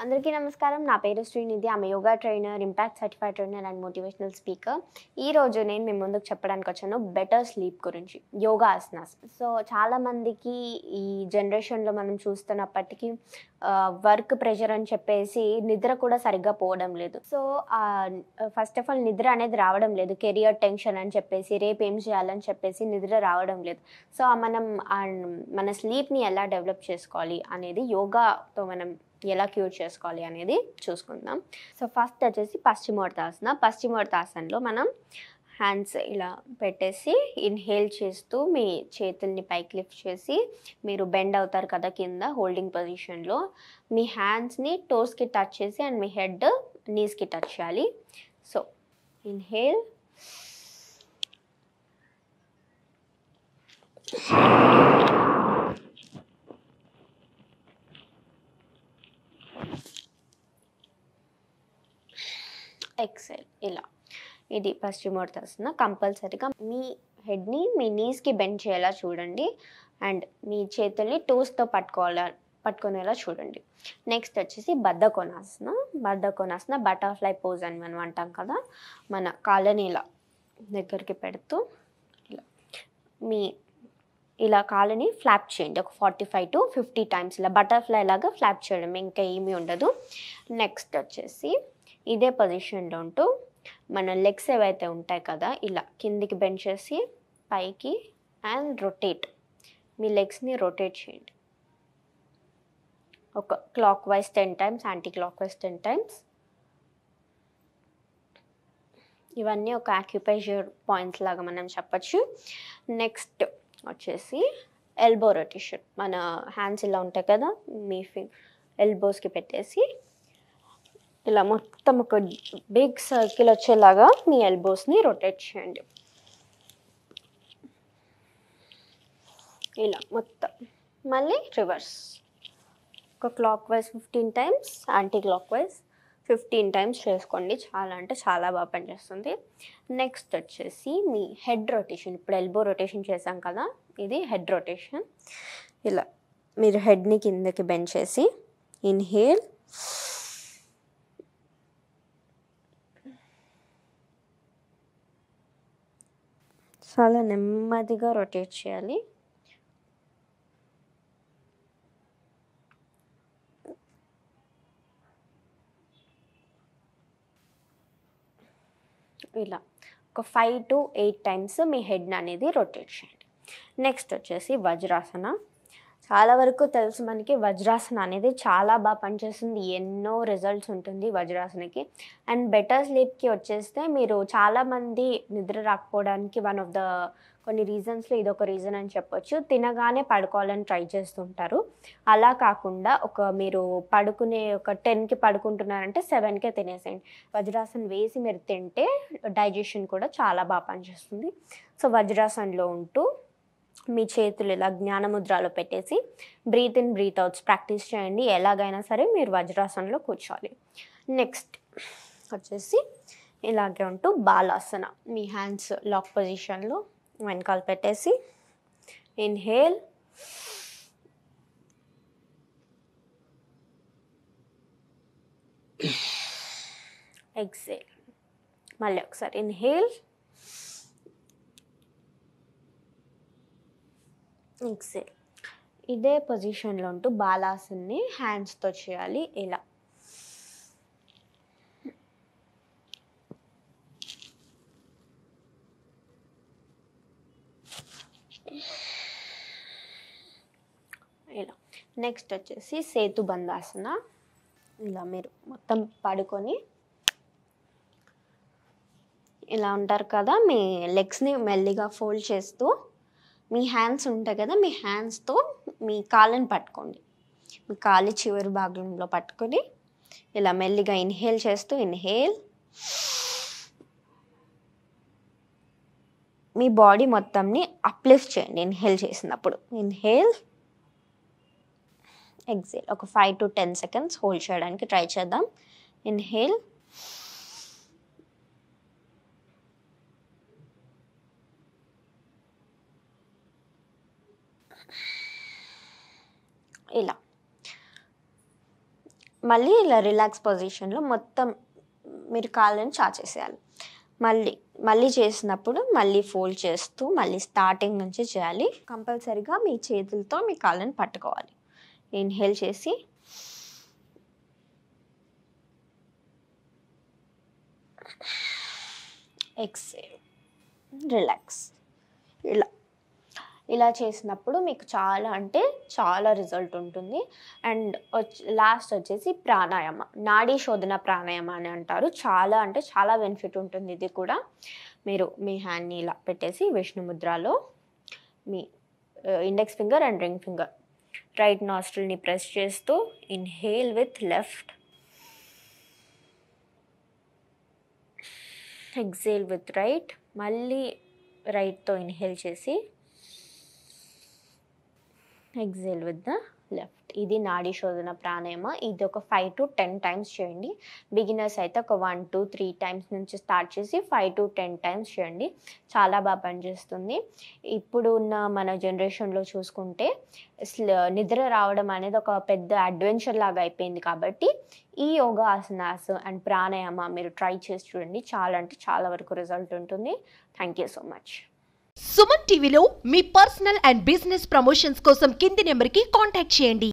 అందరికీ నమస్కారం. నా పేరు శ్రీనిధి. ఆమె yoga trainer, impact certified trainer and motivational speaker. ఈరోజు నేను మీ ముందుకు చెప్పడానికి వచ్చాను బెటర్ స్లీప్ గురించి, యోగా ఆసనాస్. సో చాలామందికి ఈ జనరేషన్లో మనం చూస్తున్నప్పటికీ వర్క్ ప్రెషర్ అని చెప్పేసి నిద్ర కూడా సరిగ్గా పోవడం లేదు. సో ఫస్ట్ ఆఫ్ ఆల్ నిద్ర అనేది రావడం లేదు. కెరియర్ టెన్షన్ అని చెప్పేసి, రేపు ఏం చేయాలని చెప్పేసి నిద్ర రావడం లేదు. సో మనం మన స్లీప్ని ఎలా డెవలప్ చేసుకోవాలి అనేది, యోగాతో మనం ఎలా క్యూర్ చేసుకోవాలి అనేది చూసుకుందాం. సో ఫస్ట్ వచ్చేసి పశ్చిమోత్తాసన. పశ్చిమోత్తాసనలో మనం హ్యాండ్స్ ఇలా పెట్టేసి ఇన్హేల్ చేస్తూ మీ చేతుల్ని పైకి లిఫ్ట్ చేసి మీరు బెండ్ అవుతారు కదా కింద హోల్డింగ్ పొజిషన్లో. మీ హ్యాండ్స్ని టోస్కి టచ్ చేసి అండ్ మీ హెడ్ నీస్కి టచ్ చేయాలి. So inhale, exhale. ఇలా ఇది పశ్చిమోత్తాసన. కంపల్సరీగా మీ హెడ్ని మీ నీస్కి బెండ్ చేయాలా చూడండి అండ్ మీ చేతుల్ని టోస్తో పట్టుకునేలా చూడండి. నెక్స్ట్ వచ్చేసి బద్ధకోనాసన. బద్ధకోనాసన బటర్ఫ్లై పోజ్ అని మనం అంటాం కదా. మన కాళ్ళని ఇలా దగ్గరికి పెడుతూ ఇలా కాళ్ళని ఫ్లాప్ చేయండి ఒక 45 to 50 టైమ్స్. ఇలా బటర్ఫ్లై లాగా ఫ్లాప్ చేయడం, ఇంకా ఏమీ ఉండదు. నెక్స్ట్ వచ్చేసి ఇదే పొజిషన్లో ఉంటూ మన లెగ్స్ ఏవైతే ఉంటాయి కదా, ఇలా కిందికి బెండ్ చేసి పైకి అండ్ రొటేట్. మీ లెగ్స్ని రొటేట్ చేయండి ఒక clock wise 10 times, anti clock wise 10 times. ఇవన్నీ ఒక ఆక్యుప్రెషర్ పాయింట్స్ లాగా మనం చెప్పచ్చు. నెక్స్ట్ వచ్చేసి ఎల్బో రొటేషన్. మన హ్యాండ్స్ ఇలా ఉంటాయి కదా, మీ ఎల్బోస్కి పెట్టేసి ఇలా మొత్తం ఒక బిగ్ సర్కిల్ వచ్చేలాగా మీ ఎల్బోస్ని రొటేట్ చేయండి. ఇలా మొత్తం మళ్ళీ రివర్స్ ఒక clock wise 15 times, anti clock wise 15 times చేసుకోండి. చాలా అంటే చాలా బాగా పనిచేస్తుంది. నెక్స్ట్ వచ్చేసి మీ హెడ్ రొటేషన్. ఇప్పుడు ఎల్బో రొటేషన్ చేసాం కదా, ఇది హెడ్ రొటేషన్. ఇలా మీరు హెడ్ని కిందకి బెండ్ చేసి ఇన్హేల్, చాలా నెమ్మదిగా రొటేట్ చేయాలి. ఇలా ఒక 5 to 8 టైమ్స్ మీ హెడ్ అనేది రొటేట్ చేయండి. నెక్స్ట్ వచ్చేసి వజ్రాసన. చాలా వరకు తెలుసు మనకి వజ్రాసన అనేది చాలా బాగా పనిచేస్తుంది. ఎన్నో రిజల్ట్స్ ఉంటుంది వజ్రాసనకి. అండ్ బెటర్ స్లీప్కి వచ్చేస్తే మీరు చాలామంది నిద్ర రాకపోవడానికి వన్ ఆఫ్ ద కొన్ని రీజన్స్లో ఇదొక రీజన్ అని చెప్పొచ్చు. తినగానే పడుకోవాలని ట్రై చేస్తుంటారు. అలా కాకుండా మీరు పడుకునే ఒక 10కి పడుకుంటున్నారంటే 7కే తినేసేయండి. వజ్రాసన వేసి మీరు తింటే డైజెషన్ కూడా చాలా బాగా పనిచేస్తుంది. సో వజ్రాసనలో ఉంటూ మీ చేతులు ఇలా జ్ఞానముద్రలో పెట్టేసి breathe in breathe outs practice చేయండి. ఎలాగైనా సరే మీరు వజ్రాసనలో కూర్చోవాలి. నెక్స్ట్ వచ్చేసి ఇలాగే ఉంటూ బాలాసన. మీ హ్యాండ్స్ లాక్ పొజిషన్లో వెనకాల పెట్టేసి ఇన్హేల్, ఎక్సేల్. మళ్ళీ ఒకసారి ఇన్హేల్, ఎక్సేల్. ఇదే పొజిషన్లో ఉంటూ బాలాసన్ని హ్యాండ్స్తో చేయాలి. ఇలా ఇలా. నెక్స్ట్ వచ్చేసి సేతుబంధాసన. ఇలా మీరు మొత్తం పడుకొని ఇలా ఉంటారు కదా, మీ లెగ్స్ని మెల్లిగా ఫోల్డ్ చేస్తూ మీ హ్యాండ్స్ ఉంటాయి కదా, మీ హ్యాండ్స్తో మీ కాళ్ళని పట్టుకోండి. మీ కాలి చివరి భాగంలో పట్టుకొని ఇలా మెల్లిగా ఇన్హేల్ చేస్తూ ఇన్హేల్, మీ బాడీ మొత్తంని అప్లిఫ్ట్ చేయండి ఇన్హేల్ చేసినప్పుడు. Inhale, exhale. ఒక 5 to 10 సెకండ్స్ హోల్డ్ చేయడానికి ట్రై చేద్దాం. ఇన్హేల్, ఇలా మళ్ళీ ఇలా రిలాక్స్ పొజిషన్లో మొత్తం మీరు కాళ్ళని చాచేసేయాలి. మళ్ళీ చేసినప్పుడు మళ్ళీ ఫోల్డ్ చేస్తూ మళ్ళీ స్టార్టింగ్ నుంచి చేయాలి. కంపల్సరీగా మీ చేతులతో మీ కాళ్ళని పట్టుకోవాలి. ఇన్హేల్ చేసి ఎక్సేల్, రిలాక్స్. ఇలా చేసినప్పుడు మీకు చాలా అంటే చాలా రిజల్ట్ ఉంటుంది. అండ్ లాస్ట్ వచ్చేసి ప్రాణాయామ, నాడీ శోధన ప్రాణాయామ అని అంటారు. చాలా అంటే చాలా బెనిఫిట్ ఉంటుంది. ఇది కూడా మీరు మీ హ్యాండ్ని ఇలా పెట్టేసి విష్ణు ముద్రలో మీ index finger and ring finger right నాస్ట్రిల్ని ప్రెస్ చేస్తూ inhale with left, exhale with right, మళ్ళీ రైట్తో ఇన్హేల్ చేసి ఎక్సేల్ విత్ ద లెఫ్ట్. ఇది నాడీ శోధన ప్రాణాయామ. ఇది ఒక 5 to 10 టైమ్స్ చేయండి. బిగినర్స్ అయితే ఒక 1 to 3 టైమ్స్ నుంచి స్టార్ట్ చేసి 5 to 10 టైమ్స్ చేయండి. చాలా బాగా పనిచేస్తుంది. ఇప్పుడు ఉన్న మన జనరేషన్లో చూసుకుంటే నిద్ర రావడం అనేది ఒక పెద్ద అడ్వెంచర్ లాగా అయిపోయింది. కాబట్టి ఈ యోగా ఆసనాస్ అండ్ ప్రాణాయామ మీరు ట్రై చేసి చూడండి. చాలా అంటే చాలా వరకు రిజల్ట్ ఉంటుంది. Thank you so much. Suman టీవీలో మీ పర్సనల్ అండ్ బిజినెస్ ప్రమోషన్స్ కోసం కింది నెంబర్కి కాంటాక్ట్ చేయండి.